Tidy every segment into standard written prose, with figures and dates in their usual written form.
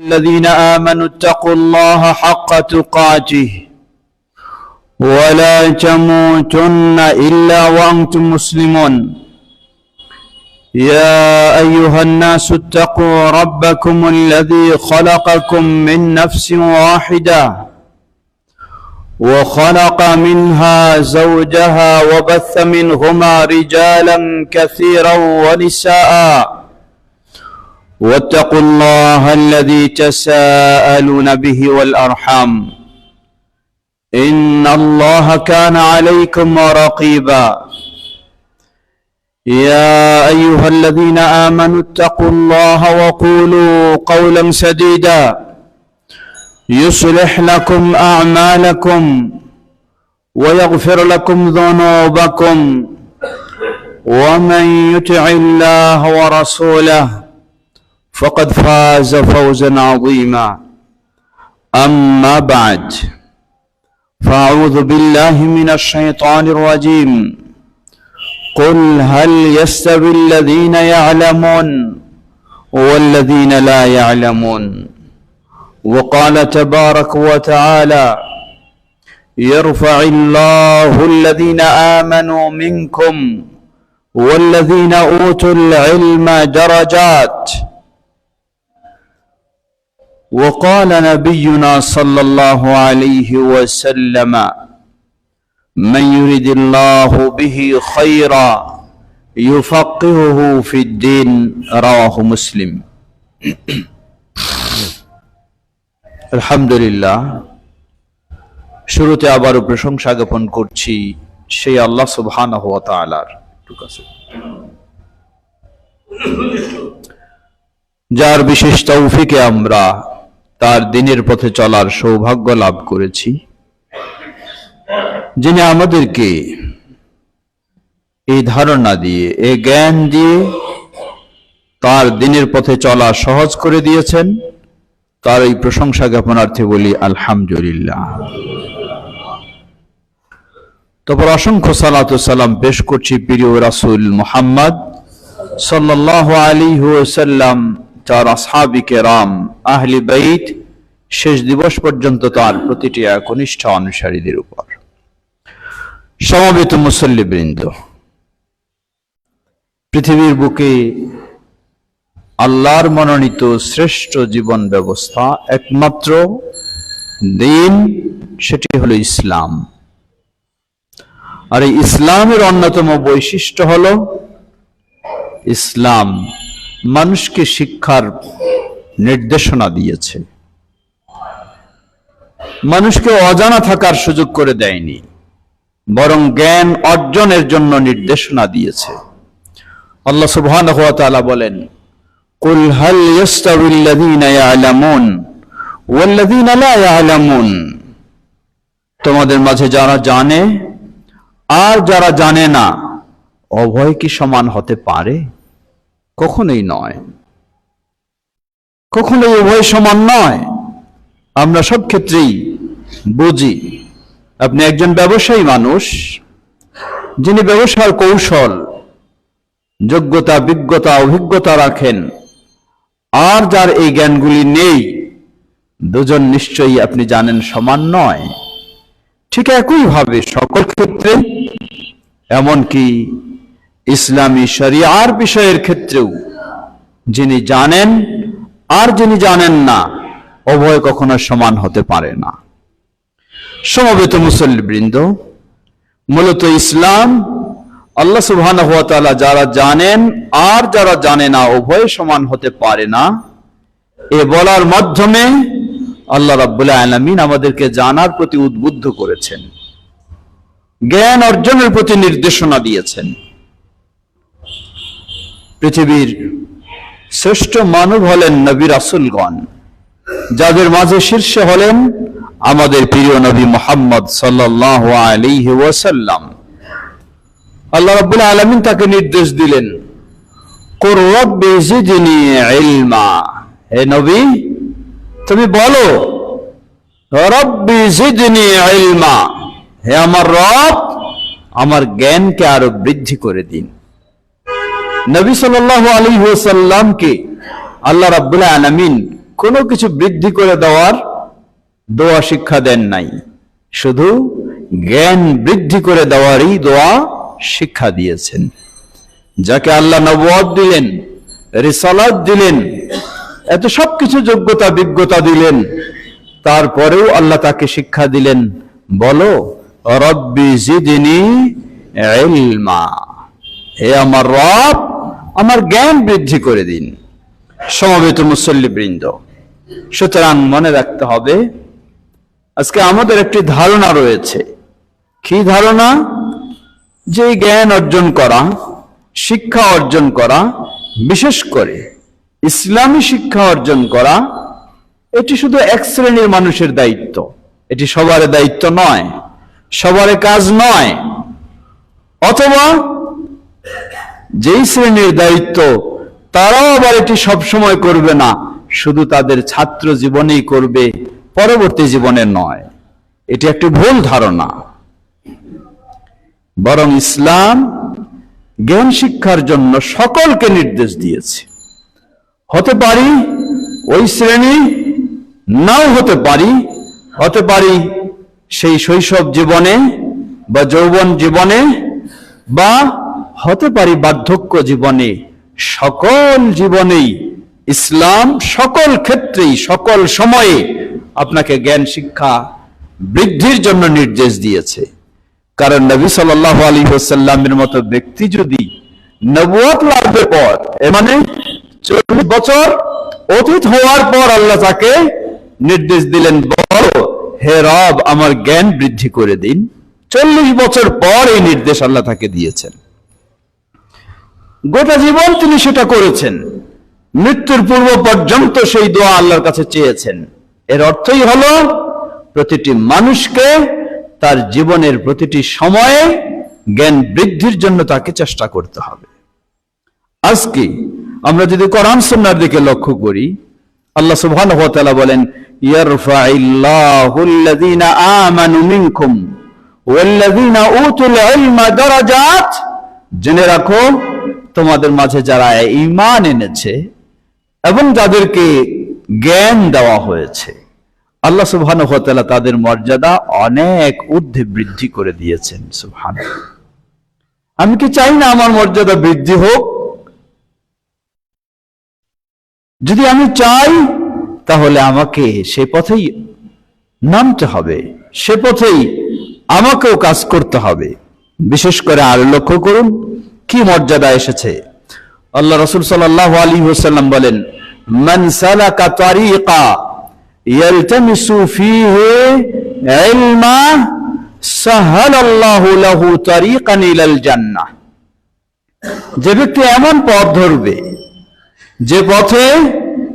الذين آمنوا اتقوا الله حق تقاته ولا تموتن إلا وأنتم مسلمون يا أيها الناس اتقوا ربكم الذي خلقكم من نفس واحدة وخلق منها زوجها وبث منهما رجالا كثيرا ونساء واتقوا الله الذي تساءلون به والأرحام إن الله كان عليكم رقيبا يا أيها الذين آمنوا اتقوا الله وقولوا قولا سديدا يصلح لكم أعمالكم ويغفر لكم ذنوبكم ومن يطع الله ورسوله فقد فاز فوزا عظيما أما بعد فأعوذ بالله من الشيطان الرجيم قل هل يستوي الذين يعلمون والذين لا يعلمون وقال تبارك وتعالى يرفع الله الذين آمنوا منكم والذين أوتوا العلم درجات وقال نبينا صلى الله عليه وسلم من يرد الله به خيرا يفقهه في الدين رواه مسلم আলহামদুলিল্লাহ শুরুতে আবারও প্রশংসা জ্ঞাপন করছি সেই আল্লাহ সুবহানাহু ওয়া তাআলার, যার বিশেষ তৌফিকে আমরা তার দ্বীনের পথে চলার সৌভাগ্য লাভ করেছি, যিনি আমাদেরকে এই ধারণা দিয়ে, এই জ্ঞান দিয়ে তার দ্বীনের পথে চলা সহজ করে দিয়েছেন। তার এই প্রশংসা জ্ঞাপনার্থে বলি আলহামদুলিল্লাহ। তারপর অসংখ্য সালাত ও সালাম পেশ করছি প্রিয় রাসূল মুহাম্মদ সাল্লাল্লাহু আলাইহি ওয়াসাল্লাম, তার আসহাবে কেরাম, আহলে বাইত, শেষ দিবস পর্যন্ত তার প্রতিটি একনিষ্ঠ অনুসারীদের উপর। সমবেত মুসল্লিবৃন্দ, পৃথিবীর বুকে আল্লাহর মনোনীত শ্রেষ্ঠ জীবন ব্যবস্থা, একমাত্র দিন, সেটি হলো ইসলাম। আর এই ইসলামের অন্যতম বৈশিষ্ট্য হলো ইসলাম মানুষকে শিক্ষার নির্দেশনা দিয়েছে, মানুষকে অজানা থাকার সুযোগ করে দেয়নি, বরং জ্ঞান অর্জনের জন্য নির্দেশনা দিয়েছে। আল্লাহ সুবহানাহু ওয়া তাআলা বলেন, কুল হাল ইয়াস্তাউল লাযীনা ইয়ালামুন ওয়াল লাযীনা লা ইয়ালামুন, তোমাদের মাঝে যারা জানে আর যারা জানে না, উভয় কি সমান হতে পারে? কখনোই নয়, কখনোই উভয় সমান নয়। আমরা সব ক্ষেত্রেই বুঝি, আপনি একজন ব্যবসায়ী মানুষ, যিনি ব্যবসার কৌশল, যোগ্যতা, বিজ্ঞতা, অভিজ্ঞতা রাখেন, আর যার এই জ্ঞানগুলি নেই, দুজন নিশ্চয়ই আপনি জানেন সমান নয়। ঠিক একইভাবে সকল ক্ষেত্রে, এমনকি ইসলামী শরিয়ার বিষয়ের ক্ষেত্রেও যিনি জানেন আর যিনি জানেন না, উভয় কখনো সমান হতে পারে না। সমবেত মুসল্লিবৃন্দ, মূলত ইসলাম আল্লাহ সুবহানাহু ওয়া তাআলা যারা জানেন আর যারা জানে না, উভয় সমান হতে পারে না, এ বলার মাধ্যমে আল্লাহ রাব্বুল আলামিন আমাদেরকে জানার প্রতি উদ্বুদ্ধ করেছেন, জ্ঞান অর্জনের প্রতি নির্দেশনা দিয়েছেন। পৃথিবীর শ্রেষ্ঠ মানব হলেন নবী রাসূলগণ, যাদের মাঝে শীর্ষে হলেন আমাদের প্রিয় নবী মুহাম্মদ সাল্লাল্লাহু আলাইহি ওয়াসাল্লাম। আল্লাহ রাব্বুল আলামিন তাকে নির্দেশ দিলেন, কুর রাব্বি জিদনি ইলমা, হে নবী তুমি বলো, রব্বি জিদনি ইলমা, হে আমার রব আমার জ্ঞানকে আরো বৃদ্ধি করে দিন। নবী সাল্লাল্লাহু আলাইহি ওয়াসাল্লামকে আল্লাহ রাব্বুল আলামিন কোনো কিছু বৃদ্ধি করে দেওয়ার দোয়া শিক্ষা দেন নাই, শুধু জ্ঞান বৃদ্ধি করে দেওয়ারই দোয়া শিক্ষা দিয়েছেন। যাকে আল্লাহ নবুয়ত দিলেন, রিসালাত দিলেন, এত সবকিছু যোগ্যতা বিজ্ঞতা দিলেন, তারপরেও আল্লাহ তাকে শিক্ষা দিলেন, বলো রব্বি জিদনি ইলমা, হে আমার রব আমার জ্ঞান বৃদ্ধি করে দিন। সমবেত মুসল্লিবৃন্দ, সুতরাং মনে রাখতে হবে আজকে আমাদের একটি ধারণা রয়েছে। কি ধারণা? যে জ্ঞান অর্জন করা, শিক্ষা অর্জন করা, বিশেষ করে ইসলামী শিক্ষা অর্জন করা, এটি শুধু এক শ্রেণীর মানুষের দায়িত্ব, এটি সবার দায়িত্ব নয়, সবার কাজ নয়। অথবা যেই শ্রেণীর দায়িত্ব তারাও আবার এটি সবসময় করবে না, শুধু তাদের ছাত্র জীবনেই করবে, পরবর্তী জীবনে নয়। এটি একটি ভুল ধারণা। বরং ইসলাম জ্ঞান শিক্ষার জন্য সকলকে নির্দেশ দিয়েছে। হতে পারি ওই শ্রেণী, নাও হতে পারি, হতে পারি সেই শৈশব জীবনে বা যৌবন জীবনে, বা হতে পারি বার্ধক্য জীবনে। সকল জীবনেই ইসলাম সকল ক্ষেত্রেই সকল সময়ে আপনাকে জ্ঞান শিক্ষা বৃদ্ধির জন্য নির্দেশ দিয়েছে। কারণ নবী সাল্লাল্লাহু আলাইহি ওয়াসাল্লামের মতো ব্যক্তি যদি নবুয়ত লাভের পর, মানে 40 বছর অতীত হওয়ার পর আল্লাহ তাকে নির্দেশ দিলেন, বলো হে রব আমার জ্ঞান বৃদ্ধি করে দিন, 40 বছর পর এই নির্দেশ আল্লাহ তাকে দিয়েছেন। গোটা জীবন তিনি সেটা করেছেন, মৃত্যুর পূর্ব পর্যন্ত সেই দোয়া আল্লাহর কাছে চেয়েছেন। এর অর্থই হলো প্রতিটি মানুষকে তার জীবনের প্রতিটি সময়ে জ্ঞান বৃদ্ধির জন্য তাকে চেষ্টা করতে হবে। আজকে আমরা যদি কোরআন সুন্নাহর দিকে লক্ষ্য করি, আল্লাহ সুবহানাহু ওয়া তাআলা বলেন, ইয়ারফাইল্লাহুল্লাযীনা আমানু মিনকুম ওয়াল্লাযীনা উতুল ইলমা দারাজাত। জেনে রাখো তোমাদের মাঝে যারা ঈমান এনেছে এবং যাদেরকে জ্ঞান দেওয়া হয়েছে, আল্লাহ সুবহানাহু ওয়া তাআলা তাদের মর্যাদা অনেক ঊর্ধ্বে বৃদ্ধি করে দিয়েছেন। সুবহানাল্লাহ। আমি কি চাই না আমার মর্যাদা বৃদ্ধি হোক? যদি আমি চাই তাহলে আমাকে সে পথেই নামতে হবে, সে পথেই আমাকেও কাজ করতে হবে। বিশেষ করে আর লক্ষ্য করুন কি মর্যাদা এসেছে। আল্লাহ রাসূল সাল্লাল্লাহু আলাইহি ওয়াসাল্লাম বলেন, মান সালাকা তারিকা ইয়ালতামিসু ফীহি ইলমা সাহালাল্লাহু লাহু তারিকান ইলাল জান্নাহ। যে ব্যক্তি এমন পথ ধরবে যে পথে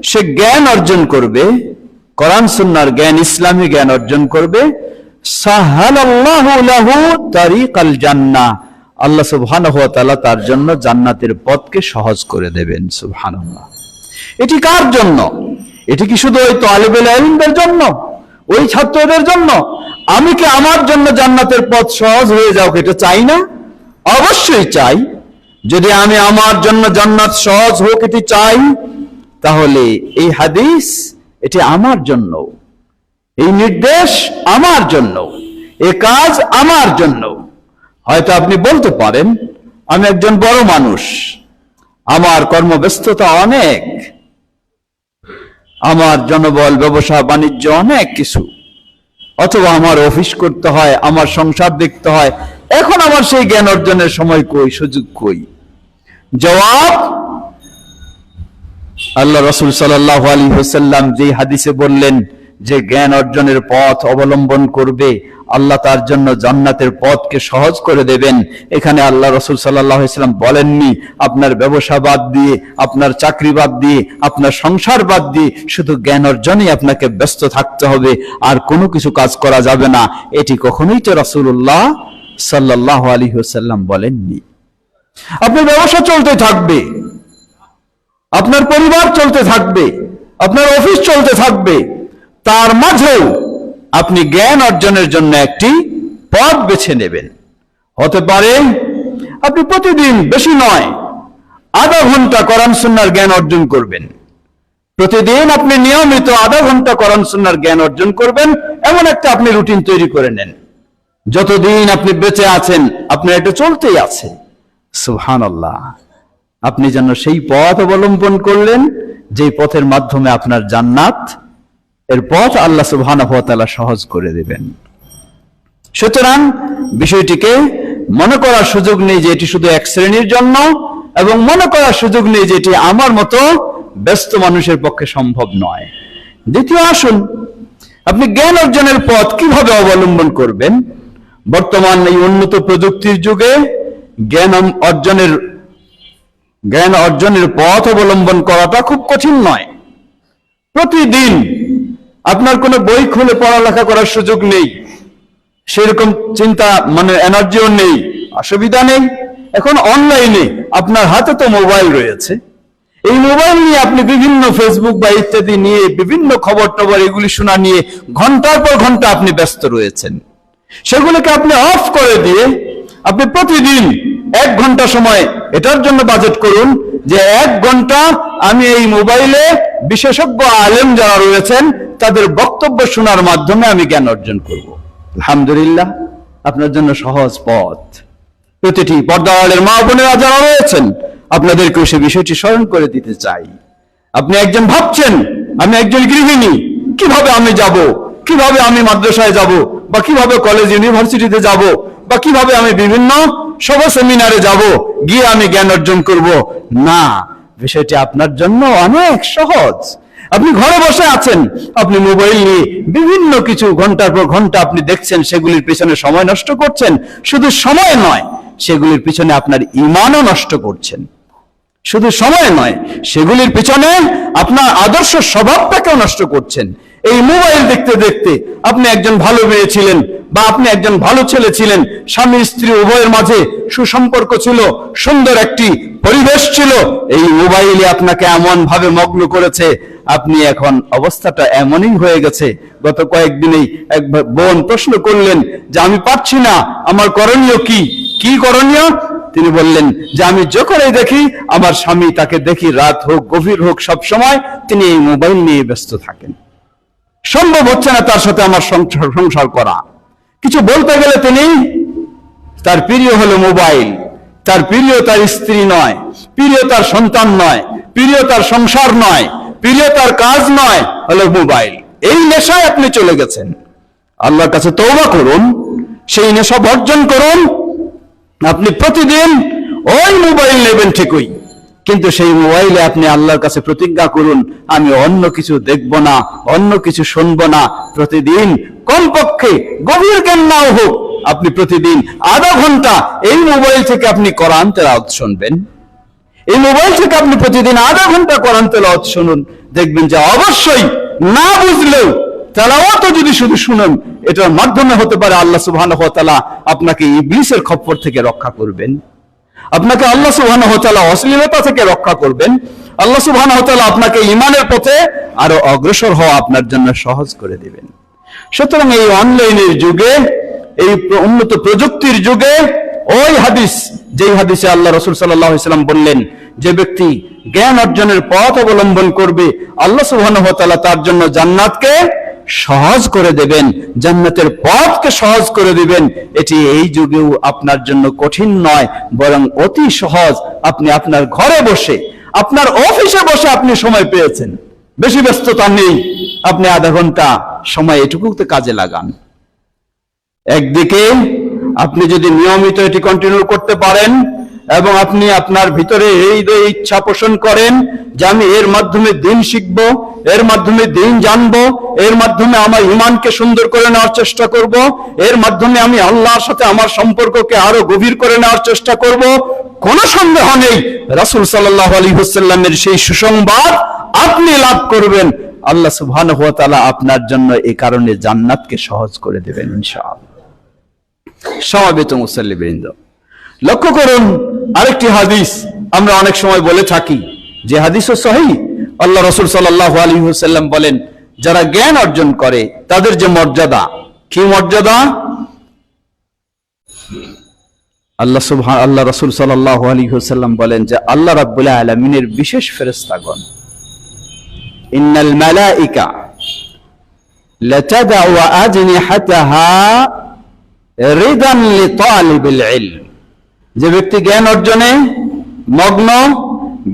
সে জ্ঞান অর্জন করবে, কোরআন সুন্নাহর জ্ঞান, ইসলামী জ্ঞান অর্জন করবে, সাহালাল্লাহু লাহু তারিকাল জান্নাহ, আল্লাহ সুবহানাহু ওয়া তাআলা তার জন্য জান্নাতের পথকে সহজ করে দেবেন। সুবহানাল্লাহ। এটি কার জন্য? এটি কি শুধু ওই তালিবুল ইলমদের জন্য, ওই ছাত্রদের জন্য? আমি কি আমার জন্য জান্নাতের পথ সহজ হয়ে যাও এটা চাই না? অবশ্যই চাই। যদি আমি আমার জন্য জান্নাত সহজ হোক এটি চাই, তাহলে এই হাদিস এটি আমার জন্য, এই নির্দেশ আমার জন্য, এই কাজ আমার জন্য। হয়তো আপনি বলতে পারেন, আমি একজন বড় মানুষ, আমার কর্মব্যস্ততা অনেক, আমার জনবল, ব্যবসা বাণিজ্য অনেক কিছু, অথবা আমার অফিস করতে হয়, আমার সংসার দেখতে হয়, এখন আমার সেই জ্ঞান অর্জনের সময় কই, সুযোগ কই? জবাব, আল্লাহ রাসূল সাল্লাল্লাহু আলাইহি ওয়াসাল্লাম যে হাদিসে বললেন যে জ্ঞান অর্জনের পথ অবলম্বন করবে, আল্লাহ তার জন্য জান্নাতের পথকে সহজ করে দেবেন। এখানে আল্লাহ রাসূল সাল্লাল্লাহু আলাইহি ওয়াসাল্লাম বলেননি আপনার ব্যবসা বাদ দিয়ে, আপনার চাকরি বাদ দিয়ে, আপনার সংসার বাদ দিয়ে শুধু জ্ঞান অর্জনেই আপনাকে ব্যস্ত থাকতে হবে, আর কোনো কিছু কাজ করা যাবে না। এটি কখনোই তো রাসূলুল্লাহ সাল্লাল্লাহু আলাইহি ওয়াসাল্লাম বলেননি। আপনার ব্যবসা চলতে থাকবে, আপনার পরিবার চলতে থাকবে, আপনার অফিস চলতে থাকবে, তার মাঝেও আপনি জ্ঞান অর্জনের জন্য একটি পথ বেছে নেবেন। হতে পারে আপনি প্রতিদিন, বেশি নয়, আধা ঘন্টা কোরআন সুন্নাহর জ্ঞান অর্জন করবেন। প্রতিদিন আপনি নিয়মিত আধা ঘন্টা কোরআন সুন্নাহর জ্ঞান অর্জন করবেন, এমন একটা আপনি রুটিন তৈরি করে নেন। যতদিন আপনি বেঁচে আছেন আপনার এটা চলতেই আছে। সুবহানাল্লাহ। আপনি যেন সেই পথ অবলম্বন করলেন যে পথের মাধ্যমে আপনার জান্নাত, এর পথ আল্লাহ সুবহানাহু ওয়া তাআলা সহজ করে দেবেন। সুতরাং বিষয়টিকে মনে করার সুযোগ নেই যে এটি শুধু এক শ্রেণীর জন্য, এবং মনে করার সুযোগ নেই যে এটি আমার মতো ব্যস্ত মানুষের পক্ষে সম্ভব নয়। দ্বিতীয় আসুন, আপনি জ্ঞান অর্জনের পথ কিভাবে অবলম্বন করবেন। বর্তমান এই উন্নত প্রযুক্তির যুগে জ্ঞান অর্জনের পথ অবলম্বন করাটা খুব কঠিন নয়। প্রতিদিন আপনার কোনো বই খুলে পড়ালেখা করার সুযোগ নেই, সেরকম চিন্তা এনার্জিও নেই, অসুবিধা নেই। এখন অনলাইনে আপনার হাতে তো মোবাইল রয়েছে, এই মোবাইল নিয়ে আপনি বিভিন্ন ফেসবুক বা ইত্যাদি নিয়ে বিভিন্ন খবর টবর এগুলি শোনা নিয়ে ঘন্টার পর ঘন্টা আপনি ব্যস্ত রয়েছেন। সেগুলোকে আপনি অফ করে দিয়ে আপনি প্রতিদিন 1 ঘন্টা সময় এটার জন্য বাজেট করুন যে 1 ঘন্টা আমি এই মোবাইলে বিশেষজ্ঞ আলেম যারা রয়েছেন তাদের বক্তব্য শোনার মাধ্যমে আমি জ্ঞান অর্জন করব। আলহামদুলিল্লাহ, আপনার জন্য সহজ পথ। প্রতিটি পর্দাওয়ালের মা বোনেরা যারা রয়েছেন আপনাদেরকে সে বিষয়টি স্মরণ করে দিতে চাই। আপনি একজন ভাবছেন আমি একজন গৃহিণী, কিভাবে আমি যাব, কিভাবে আমি মাদ্রাসায় যাব, বা কিভাবে কলেজ ইউনিভার্সিটিতে যাব, বা কিভাবে আমি বিভিন্ন সভা সেমিনারে যাব, গিয়ে আমি জ্ঞান অর্জন করব। না, বিষয়টি আপনার জন্য অনেক সহজ। আপনি ঘরে বসে আছেন, আপনি মোবাইল নিয়ে বিভিন্ন কিছু ঘন্টার পর ঘন্টা আপনি দেখছেন, সেগুলির পিছনে সময় নষ্ট করছেন। শুধু সময় নয়, সেগুলির পিছনে আপনার ঈমানও নষ্ট করছেন। শুধু সময় নয়, সেগুলির পিছনে আপনার আদর্শ স্বভাবটাকেও নষ্ট করছেন। এই মোবাইল দেখতে দেখতে আপনি একজন ভালো মেয়ে ছিলেন বা আপনি একজন ভালো ছেলে ছিলেন, স্বামী স্ত্রী উভয়ের মাঝে সুসম্পর্ক ছিল, সুন্দর একটি পরিবেশ ছিল, এই মোবাইলে আপনাকে এমন ভাবে মগ্ন করেছে, আপনি এখন অবস্থাটা এমনই হয়ে গেছে। গত কয়েকদিনেই এক বোন প্রশ্ন করলেন যে আমি পারছি না, আমার করণীয় কি? কি করণীয়? তিনি বললেন যে আমি যখনই দেখি আমার স্বামী, তাকে দেখি রাত হোক গভীর হোক সব সময় তিনি এই মোবাইল নিয়ে ব্যস্ত থাকেন, সম্ভব হচ্ছে না তার সাথে আমার সংসার করা। কিছু বলতে গেলে তিনি, তার প্রিয় হলো মোবাইল, তার প্রিয় তার স্ত্রী নয়, প্রিয় তার সন্তান নয়, প্রিয় তার সংসার নয়, প্রিয় তার কাজ নয়, হলো মোবাইল। এই নেশায় আপনি চলে গেছেন। আল্লাহর কাছে তওবা করুন, সেই নেশা বর্জন করুন। আপনি প্রতিদিন ওই মোবাইল নেবেন ঠিকই, কিন্তু সেই মোবাইলে আপনি আল্লাহর কাছে প্রতিজ্ঞা করুন আমি অন্য কিছু দেখব না, অন্য কিছু শুনবো না। প্রতিদিন কমপক্ষে গভীর জ্ঞান নাও হোক, আপনি প্রতিদিন আধা ঘন্টা এই মোবাইল থেকে আপনি কোরআন তেলাওয়াত শুনবেন। এই মোবাইল থেকে আপনি প্রতিদিন আধা ঘন্টা কোরআন তেলাওয়াত শুনুন, দেখবেন যে অবশ্যই না বুঝলেও তেলাওয়াত যদি শুধু শুনেন, এটার মাধ্যমে হতে পারে আল্লাহ সুবহানাহু ওয়া তাআলা আপনাকে ইবলিসের খপ্পর থেকে রক্ষা করবেন, আপনাকে আল্লাহ সুবহানাহু ওয়া তাআলা অশ্লীলতা থেকে রক্ষা করবেন, আল্লাহ সুবহানাহু ওয়া তাআলা আপনাকে ঈমানের পথে আরো অগ্রসর হওয়া আপনার জন্য সহজ করে দিবেন। সুতরাং এই অনলাইনের যুগে, এই উন্নত প্রযুক্তির যুগে ওই হাদিস, যেই হাদিসে আল্লাহ রাসূল সাল্লাল্লাহু আলাইহি ওয়াসাল্লাম বললেন যে ব্যক্তি জ্ঞান অর্জনের পথ অবলম্বন করবে আল্লাহ সুবহানাহু ওয়া তাআলা তার জন্য জান্নাতকে সহজ করে দেবেন, জান্নাতের পথকে সহজ করে দিবেন। এটি এই যুগেও আপনার জন্য কঠিন নয়, বরং অতি সহজ। আপনি আপনার ঘরে বসে, আপনার অফিসে বসে আপনি সময় পেয়েছেন, বেশি ব্যস্ততা নেই, আপনি আধা ঘন্টা সময় এটুকুতে কাজে লাগান। একদিকে আপনি যদি নিয়মিত এটি কন্টিনিউ করতে পারেন এবং আপনি আপনার ভিতরে এই ইচ্ছা পোষণ করেন যে আমি এর মাধ্যমে দিন শিখব, এর মাধ্যমে দিন জানবো, এর মাধ্যমে আমার ঈমানকে সুন্দর করে নেওয়ার চেষ্টা করব, এর মাধ্যমে আমি আল্লাহর সাথে আমার সম্পর্ককে আরো গভীর করে নেওয়ার চেষ্টা করব, কোনো সন্দেহ নেই রাসূল সাল্লাল্লাহু আলাইহি ওয়াসাল্লামের সেই সুসংবাদ আপনি লাভ করবেন। আল্লাহ সুবহানাহু ওয়া তাআলা আপনার জন্য এই কারণে জান্নাতকে সহজ করে দেবেন ইনশাআল্লাহ। সমবেত মুসল্লিবৃন্দ, লক্ষ্য করুন আরেকটি হাদিস আমরা অনেক সময় বলে থাকি, যে হাদিসও সহিহ। আল্লাহ রাসূল সাল্লাল্লাহু আলাইহি ওয়াসাল্লাম বলেন যারা জ্ঞান অর্জন করে তাদের যে মর্যাদা, কি মর্যাদা? আল্লাহ রাসূল সাল্লাল্লাহু আলাইহি ওয়াসাল্লাম বলেন যে আল্লাহ রাব্বুল আলামিনের বিশেষ ফেরেশতাগণ ইন্নাল মালাইকা লাতাদাউ আজনিহাতাহা রিদান লিতালিবিল ইলম। যে ব্যক্তি জ্ঞান অর্জনে মগ্ন,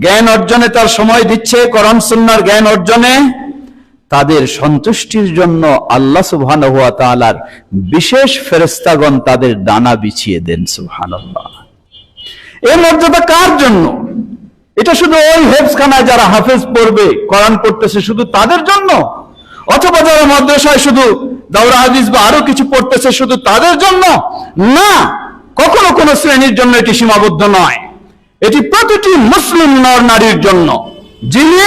জ্ঞান অর্জনে তার সময় দিচ্ছে, কোরআন সুন্নাহর জ্ঞান অর্জনে, তাদের সন্তুষ্টির জন্য আল্লাহ সুবহানাহু ওয়া তাআলার বিশেষ ফেরেশতাগণ তাদের ডানা বিছিয়ে দেন। সুবহানাল্লাহ। এই মর্যাদা কার জন্য? এটা শুধু ওই হেফজখানায় যারা হাফেজ পড়বে, কোরআন পড়তেছে শুধু তাদের জন্য? অথবা যারা মাদ্রাসায় শুধু দাওরা হাদিস বা আরো কিছু পড়তেছে শুধু তাদের জন্য? না, কখনো কোন শ্রেণীর জন্য এটি সীমাবদ্ধ নয়। এটি প্রতিটি মুসলিম নর নারীর জন্য যিনি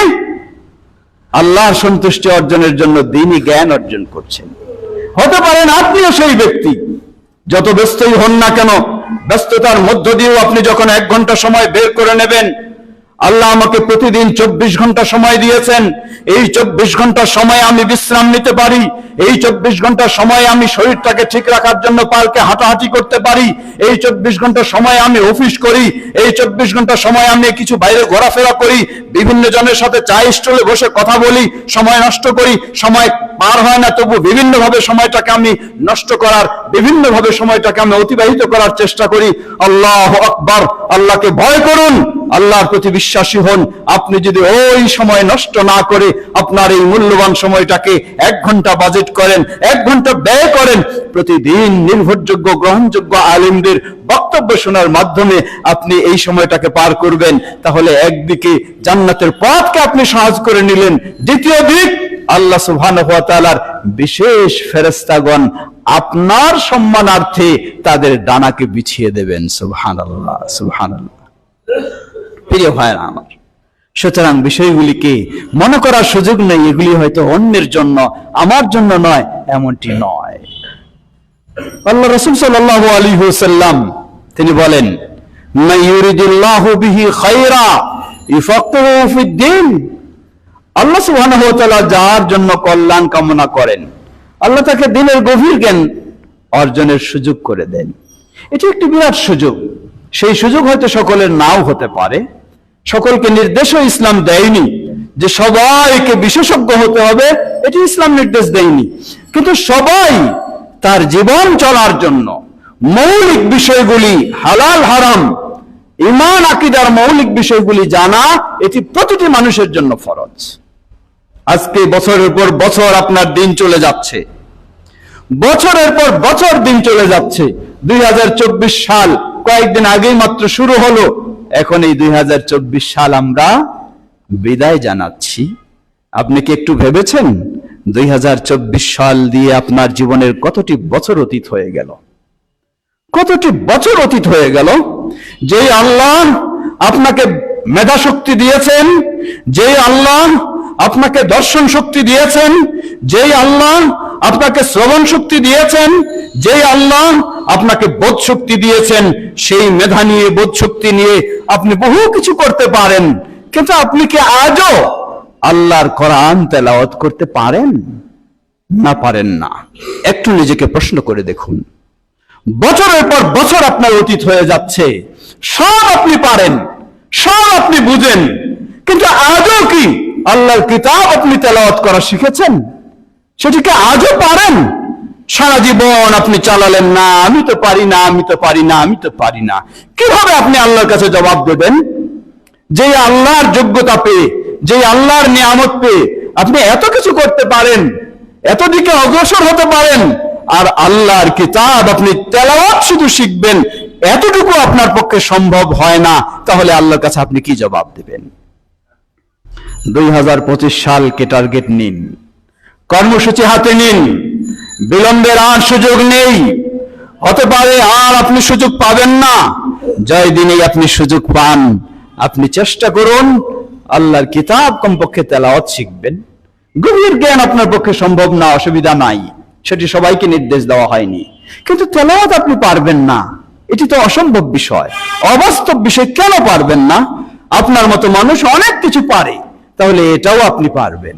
আল্লাহর সন্তুষ্টি অর্জনের জন্য দ্বীনি জ্ঞান অর্জন করছেন। হতে পারেন আপনিও সেই ব্যক্তি, যত ব্যস্তই হন না কেন, ব্যস্ততার মধ্য দিয়েও আপনি যখন 1 ঘন্টা সময় বের করে নেবেন, আল্লাহ আমাকে প্রতিদিন 24 ঘন্টা সময় দিয়েছেন, এই 24 ঘন্টা সময় আমি বিশ্রাম নিতে পারি, এই 24 ঘন্টা সময় আমি শরীরটাকে ঠিক রাখার জন্য পার্কে হাঁটাহাঁটি করতে পারি, এই 24 ঘন্টা সময় আমি অফিস করি, এই 24 ঘন্টা সময় আমি কিছু বাইরে ঘোরাফেরা করি, বিভিন্ন জনের সাথে চা স্টলে বসে কথা বলি, সময় নষ্ট করি, সময় পার হয় না তবু বিভিন্নভাবে সময়টাকে আমি নষ্ট করার, বিভিন্নভাবে সময়টাকে আমি অতিবাহিত করার চেষ্টা করি। আল্লাহু আকবার। আল্লাহকে ভয় করুন, আল্লাহর প্রতি বিশ্বাসী হন। আপনি যদি ওই সময় নষ্ট না করে আপনার এই মূল্যবান সময়টাকে 1 ঘন্টা বাজেট করেন, 1 ঘন্টা ব্যয় করেন, প্রতিদিন নির্ভরযোগ্য গ্রহণযোগ্য আলেমদের বক্তব্য শোনার মাধ্যমে আপনি এই সময়টাকে পার করবেন, তাহলে একদিকে জান্নাতের পথকে আপনি সহজ করে নিলেন, দ্বিতীয় দিক আল্লাহ সুবহানাহু ওয়া তাআলার বিশেষ ফেরেশতাগণ আপনার সম্মানার্থে তাদের ডানাকে বিছিয়ে দেবেন। সুবহানাল্লাহ, সুবহানাল্লাহ। প্রিয় ভাইরা আমার, সুতরাং বিষয়গুলিকে মনে করার সুযোগ নেই এগুলি হয়তো অন্যের জন্য, আমার জন্য নয়, এমনটি নয়। আল্লাহ রাসূল সাল্লাল্লাহু আলাইহি ওয়াসাল্লাম তিনি বলেন, মান ইউরিদুল্লাহু বিহি খায়রা ইফাক্কিহু ফিদ্দীন। আল্লাহ সুবহানাহু ওয়া তাআলা যার জন্য কল্যাণ কামনা করেন, আল্লাহ তাকে দিনের গভীর জ্ঞান অর্জনের সুযোগ করে দেন। এটি একটি বিরাট সুযোগ। সেই সুযোগ হয়তো সকলের নাও হতে পারে, সকলকে নির্দেশও ইসলাম দেয়নি যে সবাইকে বিশেষজ্ঞ হতে হবে, এটি ইসলাম নির্দেশ দেয়নি। কিন্তু সবাই তার জীবন চলার জন্য মৌলিক বিষয়গুলি, হালাল হারাম, ঈমান আকীদার মৌলিক বিষয়গুলি জানা, এটি প্রতিটি মানুষের জন্য ফরজ। আজকে বছরের পর বছর আপনার দিন চলে যাচ্ছে, বছরের পর বছর দিন চলে যাচ্ছে। 2024 সাল কয়েকদিন আগেই মাত্র শুরু হলো, এখন এই 2024 সাল আমরা বিদায় জানাচ্ছি। আপনি কি একটু ভেবেছেন 2024 সাল দিয়ে আপনার জীবনের কতটি বছর অতীত হয়ে গেল? কতটি বছর অতীত হয়ে গেল। যে আল্লাহ আপনাকে মেধা শক্তি দিয়েছেন, যে আল্লাহ আপনাকে দর্শন শক্তি দিয়েছেন, যেই আল্লাহ আপনাকে শ্রবণ শক্তি দিয়েছেন, যেই আল্লাহ আপনাকে বোধ শক্তি দিয়েছেন, সেই মেধা নিয়ে, বোধ শক্তি নিয়ে আপনি বহু কিছু করতে পারেন, কিন্তু আপনি কি আজও আল্লাহর কোরআন তেলাওয়াত করতে পারেন? না, পারেন না। একটু নিজেকে প্রশ্ন করে দেখুন। বছরের পর বছর আপনার অতীত হয়ে যাচ্ছে, সব আপনি পারেন, সব আপনি বুঝেন, কিন্তু আজও কি আল্লাহর কিতাব আপনি তেলাওয়াত করা শিখেছেন? সেটিকে আজও পারেন? সারা জীবন আপনি চালালেন, না আমি তো পারি না, আমি তো পারি না, আমি তো পারি না। কিভাবে আপনি আল্লাহর কাছে জবাব দেবেন? যে আল্লাহর যোগ্যতা পেয়ে, যে আল্লাহর নিয়ামত পেয়ে আপনি এত কিছু করতে পারেন, এত দিকে অগ্রসর হতে পারেন, আর আল্লাহর কিতাব আপনি তেলাওয়াত শুধু শিখবেন, এতটুকু আপনার পক্ষে সম্ভব হয় না, তাহলে আল্লাহর কাছে আপনি কি জবাব দেবেন? 2025 সালকে টার্গেট নিন, কর্মসূচি হাতে নিন, বিলম্বের আর সুযোগ নেই। হতে পারে আর আপনি সুযোগ পাবেন না, জয় দিনেই আপনি সুযোগ পান। আপনি চেষ্টা করুন আল্লাহর কিতাব কমপক্ষে তেলাওয়াত শিখবেন। গভীর জ্ঞান আপনার পক্ষে সম্ভব না, অসুবিধা নাই, সেটি সবাইকে নির্দেশ দেওয়া হয়নি, কিন্তু তেলাওয়াত আপনি পারবেন না, এটি তো অসম্ভব বিষয়, অবাস্তব বিষয়। কেন পারবেন না? আপনার মতো মানুষ অনেক কিছু পারে, তাহলে এটাও আপনি পারবেন।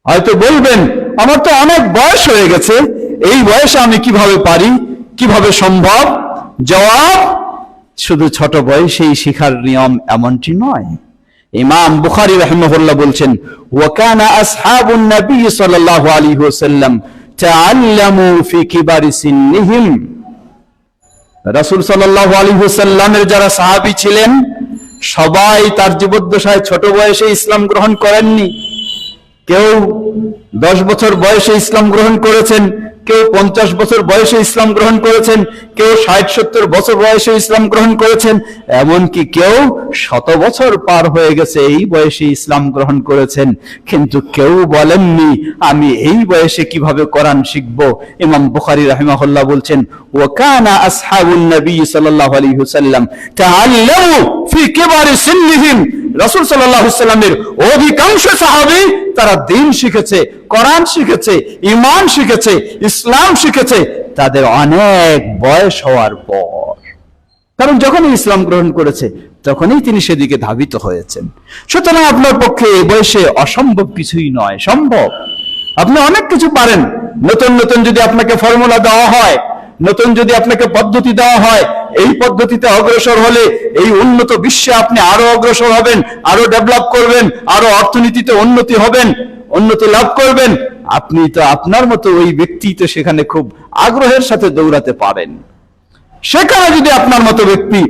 হয়তো বলবেন আমার তো অনেক বয়স হয়ে গেছে, এই বয়সে আমি কিভাবে পারি, কিভাবে সম্ভব? জবাব, শুধু ছোট বয়সেই শিখার নিয়ম এমনটি নয়। ইমাম বুখারী রাহিমাহুল্লাহ বলছেন, ওয়া কানা আসহাবুন নবী সাল্লাল্লাহু আলাইহি ওয়াসাল্লাম তাআল্লামু ফি কিবারি সিন্নিহিম। রাসূল সাল্লাল্লাহু আলাইহি ওয়াসাল্লামের যারা সাহাবী ছিলেন সবাই তার জীবদ্দশায় ছোট বয়সে ইসলাম গ্রহণ করেননি। কেউ 10 বছর বয়সে ইসলাম গ্রহণ করেছেন, কেউ 50 বছর বয়সে ইসলাম গ্রহণ করেছেন, কেউ 60-70 বছর বয়সে ইসলাম গ্রহণ করেছেন, এমনকি কেউ 100 বছর পার হয়ে গেছে এই বয়সে ইসলাম গ্রহণ করেছেন। কিন্তু কেউ বলেননি আমি এই বয়সে কিভাবে কোরআন শিখব। ইমাম বুখারী রাহিমাহুল্লাহ বলছেন, ওয়া কানা আসহাবুন নবী সাল্লাল্লাহু আলাইহি ওয়াসাল্লাম তাআল্লামু ফি কিবারি সিন্নিহিম। রাসূল সাল্লাল্লাহু আলাইহি ওয়াসাল্লামের অধিকাংশ সাহাবী তারা দ্বীন শিখেছে, কোরআন শিখেছে, ঈমান শিখেছে, ইসলাম শিখেছে তাদের অনেক বয়স হওয়ার পর। কারণ যখনই ইসলাম গ্রহণ করেছে তখনই তিনি সেদিকে ধাবিত হয়েছেন। সুতরাং আপনার পক্ষে এই বয়সে অসম্ভব কিছুই নয়, সম্ভব। আপনি অনেক কিছু পারেন। নতুন নতুন যদি আপনাকে ফর্মুলা দেওয়া হয়, নতুন যদি আপনাকে পদ্ধতি দেওয়া হয়, এই পদ্ধতিতে অগ্রসর হলে এই উন্নত বিশ্বে আপনি আরো অগ্রসর হবেন, আরো ডেভেলপ করবেন, আরো অর্থনীতিতে উন্নতি হবেন, উন্নতি লাভ করবেন, আপনি তো আপনার মতো ওই ব্যক্তি তো সেখানে খুব আগ্রহের সাথে দৌড়াতে পারেন। সেখানে যদি আপনার মতো ব্যক্তি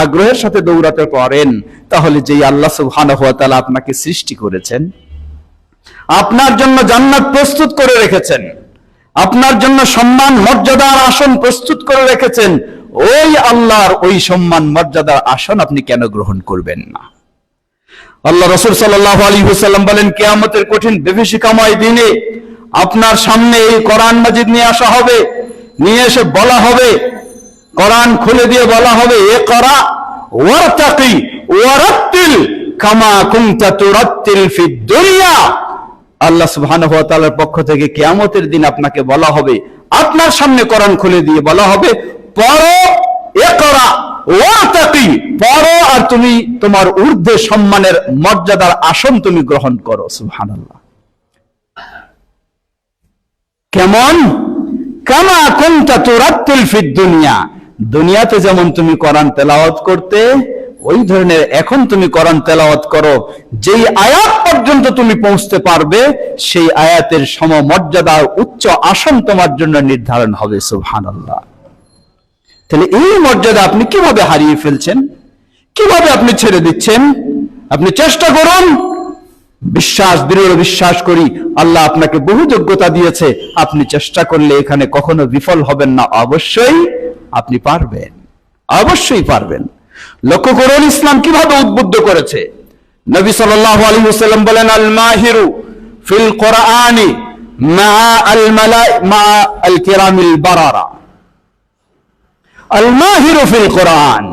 আগ্রহের সাথে দৌড়াতে পারেন, তাহলে যেই আল্লাহ সুবহানাহু ওয়া তাআলা আপনাকে সৃষ্টি করেছেন, আপনার জন্য জান্নাত প্রস্তুত করে রেখেছেন, আপনার জন্য সম্মান মর্যাদার আসন প্রস্তুত করে রেখেছেন, ওই আল্লাহর ওই সম্মান মর্যাদার আসন আপনি কেন গ্রহণ করবেন না? আল্লাহ রাসূল সাল্লাল্লাহু আলাইহি ওয়াসাল্লাম বলেন, কিয়ামতের কঠিন বিভীষিকাময় দিনে আপনার সামনে এই কোরআন মাজিদ নিয়ে আসা হবে, নিয়ে এসে বলা হবে, কোরআন খুলে দিয়ে বলা হবে, ইকরা ওয়ারতাকি ওয়ারাত্তিল কামা কুনতা তুরাত্তিল ফিদ দুনিয়া। আল্লাহ সুবহানাহু ওয়া তাআলার পক্ষ থেকে কিয়ামতের দিন আপনাকে বলা হবে, আপনার সামনে কোরআন খুলে দিয়ে বলা হবে, পড়ো, ইকরা ওয়ারতাকি, পড়ো আর তুমি তোমার ঊর্ধ্বে সম্মানের মর্যাদার আসন তুমি গ্রহণ করো। সুবহানাল্লাহ। কেমন? কামা কুনতা তুরাত্তিল ফিদ দুনিয়া, দুনিয়াতে যেমন তুমি কোরআন তেলাওয়াত করতে, ওই ধরনের এখন তুমি কোরআন তেলাওয়াত করো। যেই আয়াত পর্যন্ত তুমি পৌঁছতে পারবে সেই আয়াতের সমমর্যাদা উচ্চ আসন তোমার জন্য নির্ধারণ হবে। সুবহানাল্লাহ। তাহলে এই মর্যাদা আপনি কিভাবে হারিয়ে ফেলছেন, কিভাবে আপনি ছেড়ে দিচ্ছেন? আপনি চেষ্টা করুন। দৃঢ় বিশ্বাস করি আল্লাহ আপনাকে বহু যোগ্যতা দিয়েছে, আপনি চেষ্টা করলে এখানে কখনো বিফল হবেন না। অবশ্যই আপনি পারবেন, অবশ্যই পারবেন। লক্ষ্য করুন ইসলাম কিভাবে উদ্বুদ্ধ করেছে। নবী সাল্লাল্লাহু আলাইহি ওয়াসাল্লাম বলেন, আল মাহিরু ফিল কোরআনি মা আল কিরামিল বারারা। আল মাহিরু ফিল কোরআন,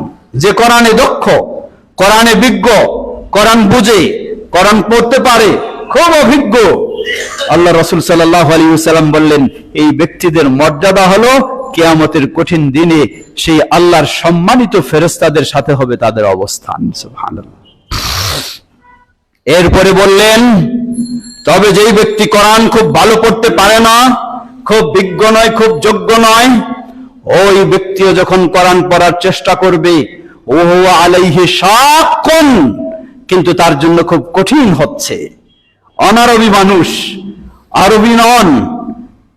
যে কোরআনে দক্ষ, কোরআনে বিজ্ঞ, কোরআন বুঝে, কোরআন পড়তে পারে, খুব অভিজ্ঞ। আল্লাহ রাসূল সাল্লাল্লাহু আলাইহি ওয়াসাল্লাম বললেন, এই ব্যক্তিদের মর্যাদা হলো কিয়ামতের কঠিন দিনে সেই আল্লাহর সম্মানিত ফেরেশতাদের সাথে হবে তাদের অবস্থান। সুবহানাল্লাহ। এরপরে বললেন, তবে যেই ব্যক্তি কোরআন খুব ভালো পড়তে পারে না, খুব বিজ্ঞ নয়, খুব যোগ্য নয়, ওই ব্যক্তিও যখন কোরআন পড়ার চেষ্টা করবে, ওহু আলাইহি শাক্কুন, কিন্তু তার জন্য খুব কঠিন হচ্ছে। অনারবি মানুষ, আরবি নন,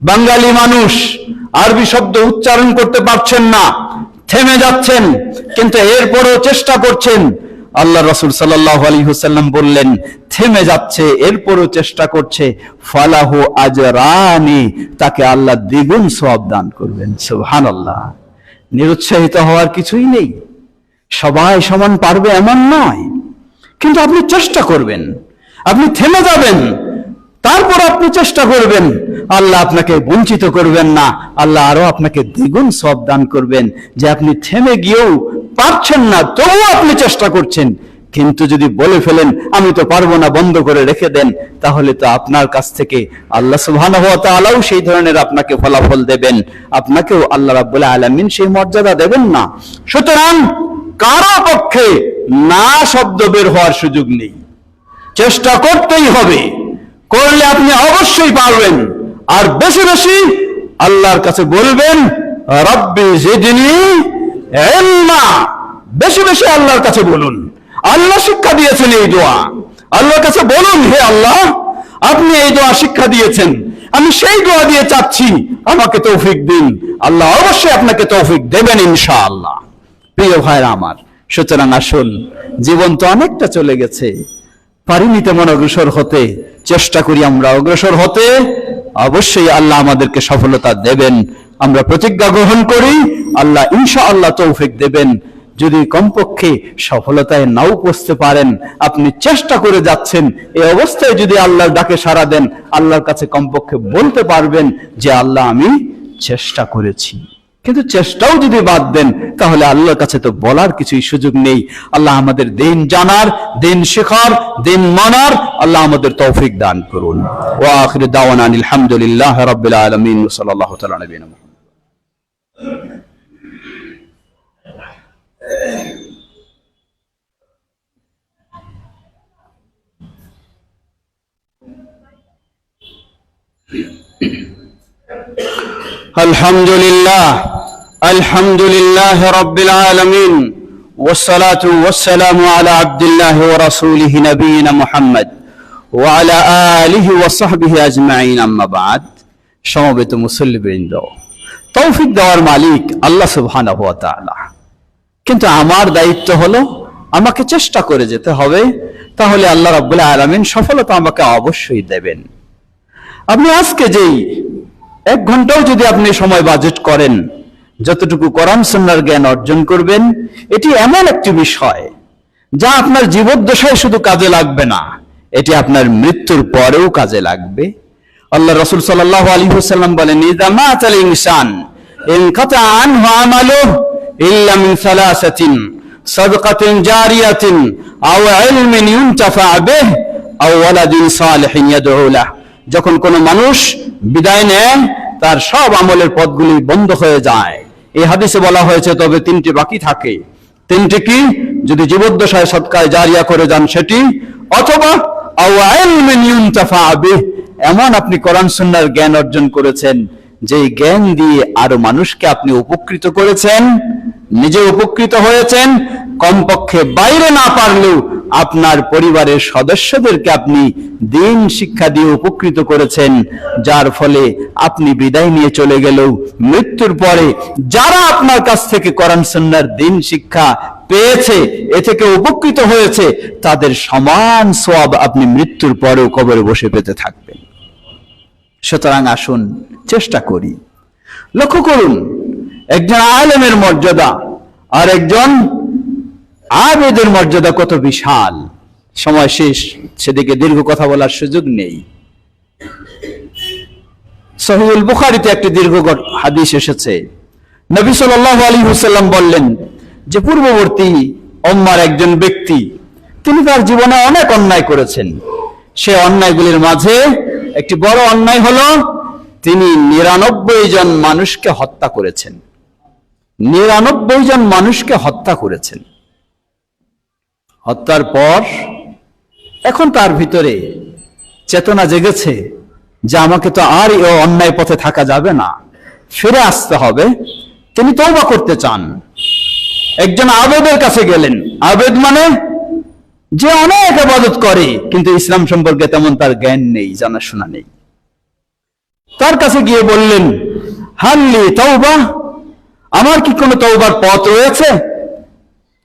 বাঙালি মানুষ, আরবি শব্দ উচ্চারণ করতে পারছেন না, থেমে যাচ্ছেন, কিন্তু এরপরও চেষ্টা করছেন। আল্লাহ রাসূল সাল্লাল্লাহু আলাইহি ওয়াসাল্লাম বললেন, থেমে যাচ্ছে এরপরও চেষ্টা করছে, ফালাহু আজরানি, তাকে আল্লাহ দ্বিগুণ সওয়াব দান করবেন। সুবহানাল্লাহ। নিরুৎসাহিত হওয়ার কিছুই নেই, সবাই সমান পারবে এমন নয়, কিন্তু আপনি চেষ্টা করবেন, আপনি থেমে যাবেন, তারপর আপনি চেষ্টা করবেন, আল্লাহ আপনাকে বঞ্চিত করবেন না, আল্লাহ আরো আপনাকে দ্বিগুণ সওয়াব দান করবেন। যে আপনি থেমে গিয়েও পারছেন না, তবুও আপনি চেষ্টা করছেন, কিন্তু যদি বলে ফেলেন আমি তো পারবো না, বন্ধ করে রেখে দেন, তাহলে তো আপনার কাছ থেকে আল্লাহ সুবহানাহু ওয়া তাআলাও সেই ধরনের আপনাকে ফলাফল দেবেন, আপনাকেও আল্লাহ রাব্বুল আলামিন সেই মর্যাদা দেবেন না। সুতরাং কারো পক্ষে না শব্দ বের হওয়ার সুযোগ নেই, চেষ্টা করতেই হবে, করলে আপনি অবশ্যই পারবেন। আর বেশি বেশি আল্লাহর কাছে বলবেন, রব্বি জিদনি ইলমা, বেশি বেশি আল্লাহর কাছে বলুন, আল্লাহ শিক্ষা দিয়েছেন এই দোয়া। আল্লাহর কাছে বলুন, হে আল্লাহ, আপনি এই দোয়া শিক্ষা দিয়েছেন, আমি সেই দোয়া দিয়ে চাচ্ছি, আমাকে তৌফিক দিন। আল্লাহ অবশ্যই আপনাকে তৌফিক দেবেন ইনশাআল্লাহ। প্রিয় ভাইরা আমার, সুতরাং আসুন, জীবন তো অনেকটা চলে গেছে, পারিনি তেমন অগ্রসর হতে, চেষ্টা করি আমরা অগ্রসর হতে। অবশ্যই আল্লাহ আমাদেরকে সফলতা দেবেন। আমরা প্রতিজ্ঞা গ্রহণ করি, আল্লাহ ইনশাআল্লাহ তৌফিক দেবেন। যদি কমপক্ষে সফলতায় নাও পৌঁছতে পারেন, আপনি চেষ্টা করে যাচ্ছেন, এই অবস্থায় যদি আল্লাহর ডাকে সাড়া দেন, আল্লাহর কাছে কমপক্ষে বলতে পারবেন যে আল্লাহ আমি চেষ্টা করেছি। কিন্তু চেষ্টাও যদি বাদ দেন, তাহলে আল্লাহর কাছে তো বলার কিছুই সুযোগ নেই। আল্লাহ আমাদের দিন জানার, দিন শেখার, দিন মানার আল্লাহ আমাদের তৌফিক দান করুন। ওয়া আখিরু দাওয়ানা আলহামদুলিল্লাহি রাব্বিল আলামিন। সাল্লাল্লাহু তাআলা আলা নবিয়িনা মুহাম্মদ। আলহামদুলিল্লাহ রাব্বিল আলামিন, ওয়াসসালাতু ওয়াসসালামু আলা আবদিল্লাহি ওয়া রাসূলিহি নবিয়িনা মুহাম্মদ ওয়া আলা আলিহি ওয়া সাহবিহি আজমাইন, আম্মা বাদ। সমবেত মুসল্লিবৃন্দ, তৌফিক দেওয়ার মালিক আল্লাহ সুবহানাহু ওয়া তাআলা, কিন্তু আমার দায়িত্ব হলো আমাকে চেষ্টা করে যেতে হবে, তাহলে আল্লাহ রাব্বুল আলামিন সফলতা আমাকে অবশ্যই দেবেন। আপনি আজকে যেই 1 ঘন্টাও যদি আপনি সময় বাজেট করেন, যতটুকু কোরআন সুন্নাহর জ্ঞান অর্জন করবেন, এটি এমন একটি বিষয় যা আপনার জীবদ্দশায় শুধু কাজে লাগবে না, এটি আপনার মৃত্যুর পরেও কাজে লাগবে। আল্লাহ রাসূল সাল্লাল্লাহু আলাইহি ওয়াসাল্লাম বলেন, ইযা মাতাল ইনসান ইনকাতা আনহু আমালুহু ইল্লা মিন সালাসাতিন, সাদকাতিন জারিয়াতিন আও ইলমিন ইউনতাফা বিহি আও ওয়ালাদিন সালিহিন ইয়াদউ লাহু। যখন কোনো মানুষ বিদায় নেয়, তার সব আমলের পথগুলি বন্ধ হয়ে যায়। এই হাদিসে বলা হয়েছে তবে 3টি বাকি থাকে। 3টি কি? যদি জীবদ্দশায় সদকায়ে জারিয়া করে যান সেটি, অথবা আও ইলমিন ইউনতাফা বিহি, এমন আপনি কোরআন সুন্নাহর জ্ঞান অর্জন করেছেন যেই জ্ঞান দিয়ে আরো মানুষকে আপনি উপকৃত করেছেন, নিজে উপকৃত হয়েছেন, কমপক্ষে বাইরে না পারলেও আপনার পরিবারের সদস্যদেরকে আপনি দিন শিক্ষা দিয়ে উপকৃত করেছেন, যার ফলে আপনি বিদায় নিয়ে চলে গেলেও মৃত্যুর পরে যারা আপনার কাছ থেকে কোরআন সুন্নাহর দিন শিক্ষা পেয়েছে, এ থেকে উপকৃত হয়েছে, তাদের সমান সওয়াব আপনি মৃত্যুর পরেও কবরে বসে পেতে থাকবেন। সুতরাং আসুন চেষ্টা করি। লক্ষ্য করুন, একজন আলেমের মর্যাদা আর একজন আবেদের মর্যাদা কত বিশাল। সময় শেষ, সেদিকে দীর্ঘ কথা বলার সুযোগ নেই। সহিহুল বুখারীতে একটি দীর্ঘ হাদিস এসেছে। নবী সাল্লাল্লাহু আলাইহি ওয়াসাল্লাম বললেন যে পূর্ববর্তী উম্মার একজন ব্যক্তি, তিনি তার জীবনে অনেক অন্যায় করেছেন। সে অন্যায়গুলির মাঝে একটি বড় অন্যায় হলো তিনি 99 জন মানুষকে হত্যা করেছেন। 99 জন মানুষকে হত্যা করেছেন। হত্যার পর এখন তার ভিতরে চেতনা জেগেছে যে আমাকে তো আর এই অন্যায় পথে থাকা যাবে না, ফিরে আসতে হবে। তিনি তওবা করতে চান। একজন আবেদের কাছে গেলেন। আবেদ মানে যে অনেক ইবাদত করে কিন্তু ইসলাম সম্পর্কে তেমন তার জ্ঞান নেই, জানাশোনা নেই। তার কাছে গিয়ে বললেন, হাল্লি তওবা, আমার কি কোনো তওবার পথ রয়েছে?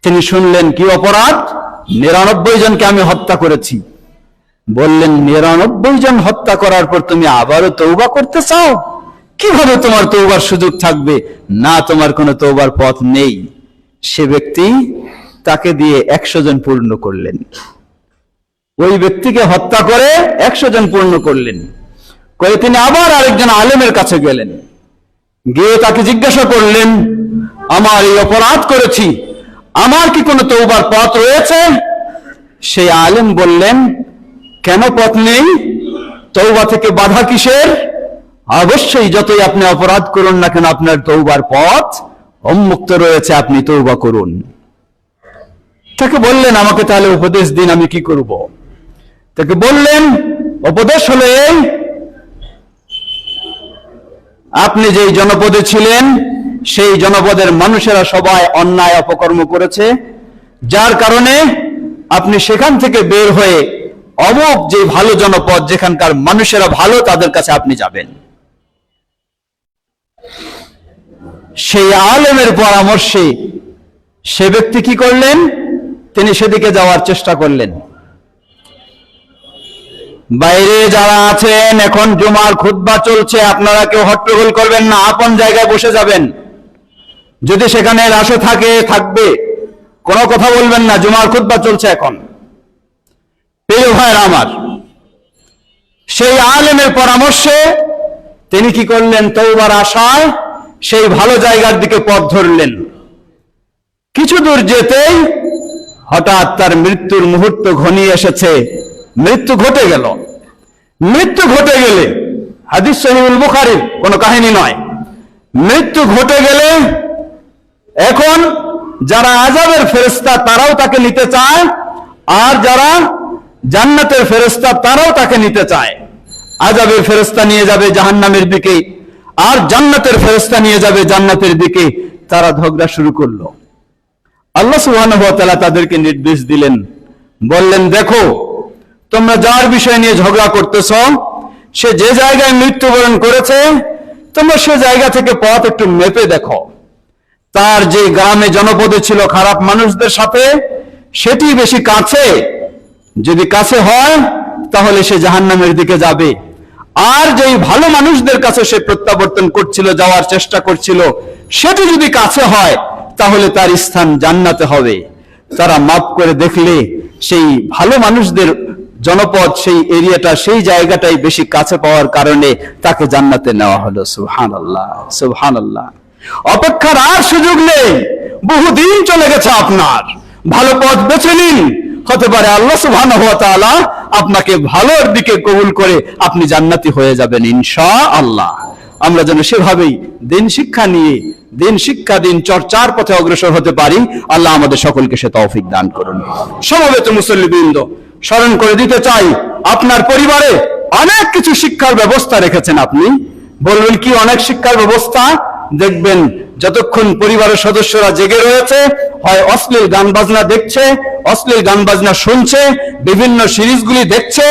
তিনি শুনলেন কি অপরাধ? 99 জনকে আমি হত্যা করেছি। বললেন, 99 জন হত্যা করার পর তুমি আবারও তওবা করতে চাও? কিভাবে তোমার তওবার সুযোগ থাকবে? না, তোমার কোনো তওবার পথ নেই। সে ব্যক্তি তাকে দিয়ে 100 জন পূর্ণ করলেন। ওই ব্যক্তিকে হত্যা করে 100 জন পূর্ণ করলেন। করে তিনি আবার আরেকজন আলেমের কাছে গেলেন। গিয়ে তাকে জিজ্ঞাসা করলেন, আমার এই অপরাধ করেছি, আমার কি কোনো তওবার পথ রয়েছে? সেই আলেম বললেন, কেন পথ নেই? তওবা থেকে বাধা কিসের? অবশ্যই যতই আপনি অপরাধ করুন না কেন, আপনার তওবার পথ উন্মুক্ত রয়েছে, আপনি তওবা করুন। তাকে বললেন, আমাকে তাহলে উপদেশ দিন, আমি কি করব? তাকে বললেন, উপদেশ হলো এই, আপনি যেই জনপদে ছিলেন সেই জনপদের মানুষেরা সবাই অন্যায় অপকর্ম করেছে, যার কারণে আপনি সেখান থেকে বের হয়ে অমুক যে ভালো জনপদ, যেখানকার মানুষেরা ভালো, তাদের কাছে আপনি যাবেন। সেই আলেমের পরামর্শে সে ব্যক্তি কি করলেন? তিনি সেদিকে যাওয়ার চেষ্টা করলেন। বাইরে যারা আছেন, এখন জুমার খুতবা চলছে, আপনারা কেউ হট্টগোল করবেন না, আপন জায়গায় বসে যাবেন। যদি সেখানে রাশে থাকে থাকবে, কোনো কথা বলবেন না, জুমার খুতবা চলছে এখন। প্রিয় ভাইরা আমার, সেই আলেমের পরামর্শে তিনি কি করলেন? তওবার আশায় সেই ভালো জায়গার দিকে পথ ধরলেন। কিছু দূর যেতেই হঠাৎ তার মৃত্যুর মুহূর্ত ঘনিয়ে এসেছে। মৃত্যু ঘটে গেল। মৃত্যু ঘটে গেলে, হাদিস সহিহুল বুখারীর কোনো কাহিনী নয়, মৃত্যু ঘটে গেলে এখন যারা আযাবের ফেরেশতা তারাও তাকে নিতে চায়, আর যারা জান্নাতের ফেরেশতা তারাও তাকে নিতে চায়। আযাবের ফেরেশতা নিয়ে যাবে জাহান্নামের দিকে, আর জান্নাতের ফেরেশতা নিয়ে যাবে জান্নাতের দিকে। তারা ঝগড়া শুরু করলো। আল্লাহ সুবহানাহু ওয়া তাআলা তাদেরকে নির্দেশ দিলেন, বললেন, দেখো তোমরা যার বিষয় নিয়ে ঝগড়া করতেছ, সে যে জায়গায় মৃত্যুবরণ করেছে, তোমরা সে জায়গা থেকে পথ একটু মেপে দেখো। তার যে গ্রামে জনপদে ছিল খারাপ মানুষদের সাথে, সেটি বেশি কাছে। যদি কাছে হয় তাহলে সে জাহান্নামের দিকে যাবে। আর যেই ভালো মানুষদের কাছে সে প্রত্যাবর্তন করছিল, যাওয়ার চেষ্টা করছিল, সেটি যদি কাছে হয় তাহলে তার স্থান জান্নাতে হবে। তারা মাপ করে দেখলে সেই ভালো মানুষদের জনপদ, সেই এরিয়াটা, সেই জায়গাটাই বেশি কাছে পাওয়ার কারণে তাকে জান্নাতে নেওয়া হলো। সুবহানাল্লাহ, সুবহানাল্লাহ। অপেক্ষার আর সুযোগ নেই, বহুদিন চলে গেছে আপনার। ভালো পথ বেছে নিন, হতে পারে আল্লাহ সুবহানাহু ওয়া তাআলা আপনাকে ভালোর দিকে কবুল করে আপনি জান্নাতি হয়ে যাবেন ইনশাআল্লাহ। আমরা যেন সেভাবেই দিন শিক্ষা নিয়ে, দিন শিক্ষা, দিন চর্চার পথে অগ্রসর হতে পারি। আল্লাহ আমাদের সকলকে সে তৌফিক দান করুন। সমবেত মুসল্লিবৃন্দ, স্মরণ করে দিতে চাই, আপনার পরিবারে অনেক কিছু শিক্ষার ব্যবস্থা রেখেছেন আপনি। বলবেন কি অনেক শিক্ষার ব্যবস্থা? দেখবেন যতক্ষণ পরিবারের সদস্যরা জেগে রয়েছে, হয় অশ্লীল গান বাজনা দেখছে, অশ্লীল গান বাজনা শুনছে, বিভিন্ন সিরিজগুলি দেখছে,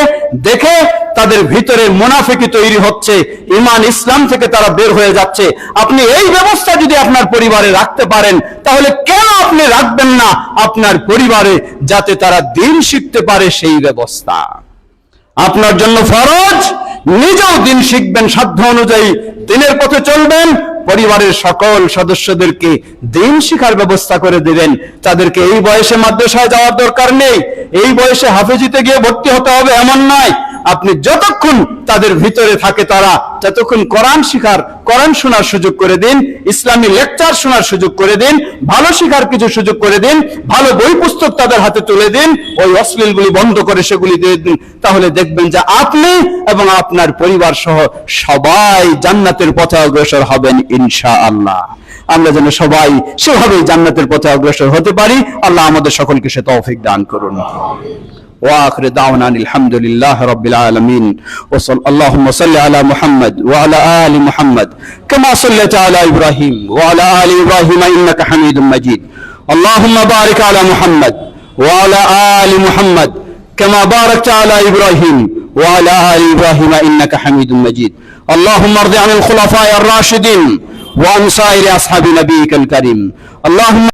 দেখে তাদের ভিতরে মুনাফিকি তৈরি হচ্ছে, ঈমান ইসলাম থেকে তারা বের হয়ে যাচ্ছে। আপনি এই ব্যবস্থা যদি আপনার পরিবারে রাখতে পারেন, তাহলে কেন আপনি রাখবেন না আপনার পরিবারে, যাতে তারা দিন শিখতে পারে সেই ব্যবস্থা। আপনার জন্য ফরজ, নিজেও দিন শিখবেন, সাধ্য অনুযায়ী দিনের পথে চলবেন, পরিবারের সকল সদস্যদেরকে দিন শিখার ব্যবস্থা করে দিবেন। তাদেরকে এই বয়সে মাদ্রাসায় যাওয়ার দরকার নেই, এই বয়সে হাফেজিতে গিয়ে ভর্তি হতে হবে এমন নয়। আপনি যতক্ষণ তাদের ভিতরে থাকে তারা, ততক্ষণ কোরআন শিখার, কোরআন শোনার সুযোগ করে দিন, ইসলামী লেকচার শোনার সুযোগ করে দিন, ভালো শিখার কিছু সুযোগ করে দিন, ভালো বই পুস্তক তাদের হাতে তুলে দিন, ওই অশ্লীলগুলি বন্ধ করে সেগুলি দিয়ে দিন। তাহলে দেখবেন যে আপনি এবং আপনার পরিবার সহ সবাই জান্নাতের পথে অগ্রসর হবেন ইনশাআল্লাহ। আমরা যেন সবাই সেভাবেই জান্নাতের পথে অগ্রসর হতে পারি। আল্লাহ আমাদের সকলকে সে তৌফিক দান করুন। وآخر دعوانا الحمد لله رب العالمين اللهم صل على محمد وعلى آل محمد كما صليت على إبراهيم وعلى آل إبراهيم إنك حميد مجيد اللهم بارك على محمد وعلى آل محمد كما باركت على إبراهيم وعلى آل إبراهيم إنك حميد مجيد اللهم ارض عن الخلفاء الراشدين وعن سائر أصحاب نبيك الكريم اللهم